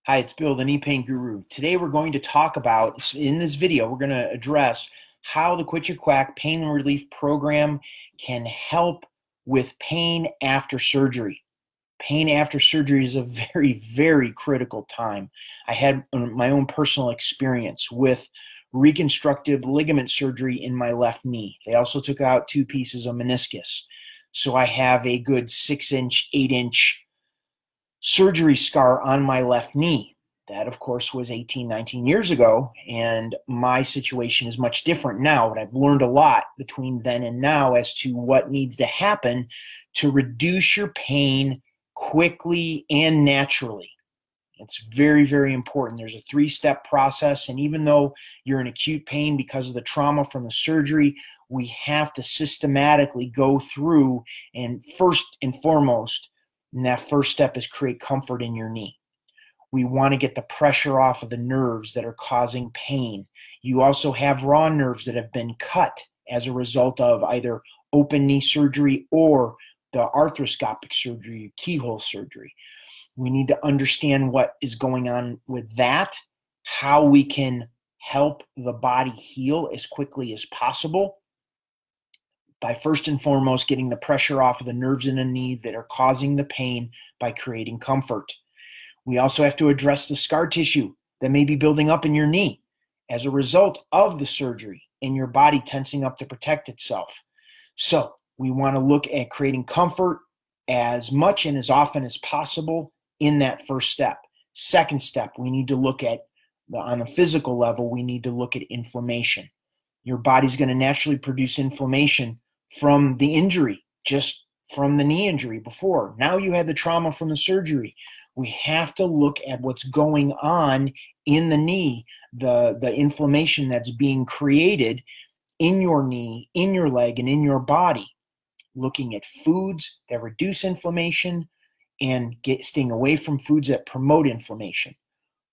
Hi, it's Bill, the knee pain guru. Today we're going to talk about, in this video, we're going to address how the Quit Your Quack pain relief program can help with pain after surgery. Pain after surgery is a very, very critical time. I had my own personal experience with reconstructive ligament surgery in my left knee. They also took out 2 pieces of meniscus. So I have a good 6-inch, 8-inch surgery scar on my left knee. That, of course, was 18, 19 years ago, and my situation is much different now. And I've learned a lot between then and now as to what needs to happen to reduce your pain quickly and naturally. It's very, very important. There's a 3-step process, and even though you're in acute pain because of the trauma from the surgery, we have to systematically go through, and first and foremost, and that first step is create comfort in your knee. We want to get the pressure off of the nerves that are causing pain. You also have raw nerves that have been cut as a result of either open knee surgery or the arthroscopic surgery, keyhole surgery. We need to understand what is going on with that, how we can help the body heal as quickly as possible, by first and foremost getting the pressure off of the nerves in the knee that are causing the pain by creating comfort. We also have to address the scar tissue that may be building up in your knee as a result of the surgery and your body tensing up to protect itself. So we want to look at creating comfort as much and as often as possible in that first step. Second step, we need to look at, on the physical level, we need to look at inflammation. Your body's going to naturally produce inflammation from the injury, just from the knee injury before. Now you had the trauma from the surgery. We have to look at what's going on in the knee, the inflammation that's being created in your knee, in your leg, and in your body. Looking at foods that reduce inflammation and staying away from foods that promote inflammation.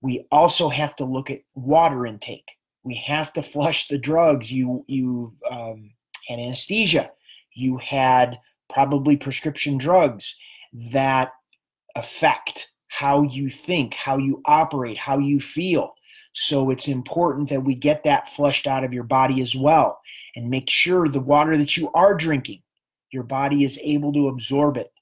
We also have to look at water intake. We have to flush the drugs. You had anesthesia. You had probably prescription drugs that affect how you think, how you operate, how you feel. So it's important that we get that flushed out of your body as well, and make sure the water that you are drinking, your body is able to absorb it.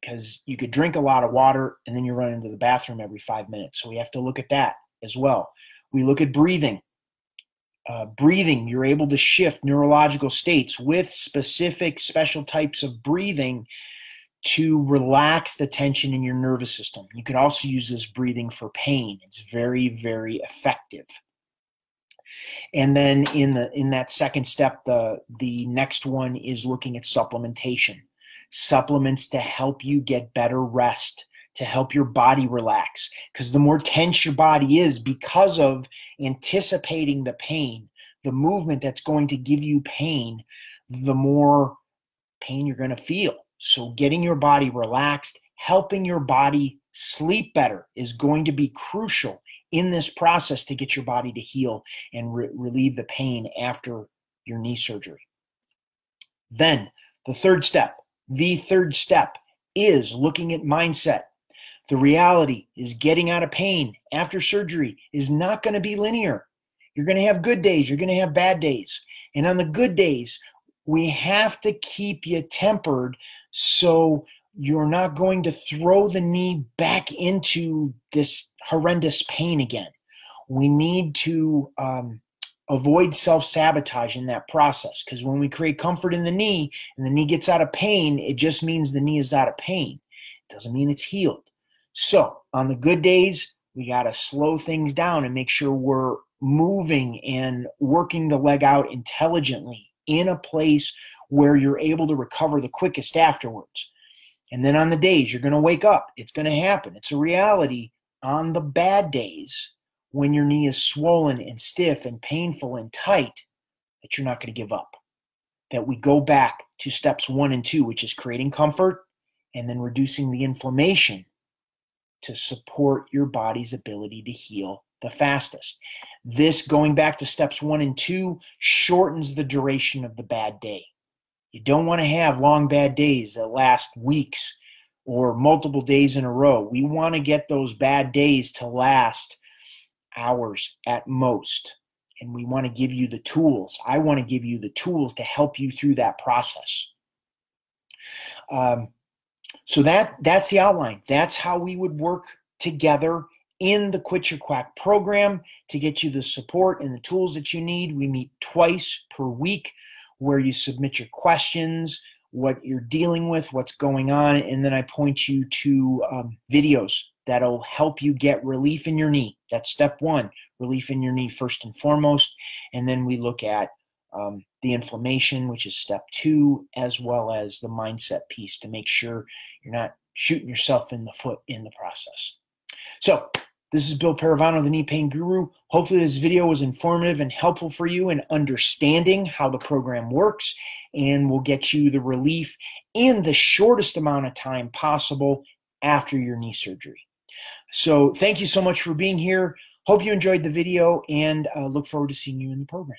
Because you could drink a lot of water and then you run into the bathroom every 5 minutes. So we have to look at that as well. We look at breathing. Breathing, you're able to shift neurological states with specific special types of breathing to relax the tension in your nervous system. You can also use this breathing for pain. It's very, very effective. And then in that second step, the next one is looking at supplementation. Supplements to help you get better rest, to help your body relax. Because the more tense your body is because of anticipating the pain, the movement that's going to give you pain, the more pain you're going to feel. So getting your body relaxed, helping your body sleep better is going to be crucial in this process to get your body to heal and relieve the pain after your knee surgery. Then the third step is looking at mindset. The reality is getting out of pain after surgery is not going to be linear. You're going to have good days. You're going to have bad days. And on the good days, we have to keep you tempered so you're not going to throw the knee back into this horrendous pain again. We need to avoid self-sabotage in that process, because when we create comfort in the knee and the knee gets out of pain, it just means the knee is out of pain. It doesn't mean it's healed. So on the good days, we got to slow things down and make sure we're moving and working the leg out intelligently in a place where you're able to recover the quickest afterwards. And then on the days you're going to wake up, it's going to happen. It's a reality. On the bad days, when your knee is swollen and stiff and painful and tight, that you're not going to give up. That we go back to steps 1 and 2, which is creating comfort and then reducing the inflammation to support your body's ability to heal the fastest. This, going back to steps 1 and 2, shortens the duration of the bad day. You don't want to have long bad days that last weeks or multiple days in a row. We want to get those bad days to last hours at most. And we want to give you the tools. I want to give you the tools to help you through that process. So that's the outline. That's how we would work together in the Quit Your Quack program to get you the support and the tools that you need. We meet twice per week where you submit your questions, what you're dealing with, what's going on, and then I point you to videos that'll help you get relief in your knee. That's step one, relief in your knee first and foremost. And then we look at the inflammation, which is step two, as well as the mindset piece to make sure you're not shooting yourself in the foot in the process. So this is Bill Paravano, the Knee Pain Guru. Hopefully this video was informative and helpful for you in understanding how the program works, and will get you the relief in the shortest amount of time possible after your knee surgery. So thank you so much for being here. Hope you enjoyed the video, and look forward to seeing you in the program.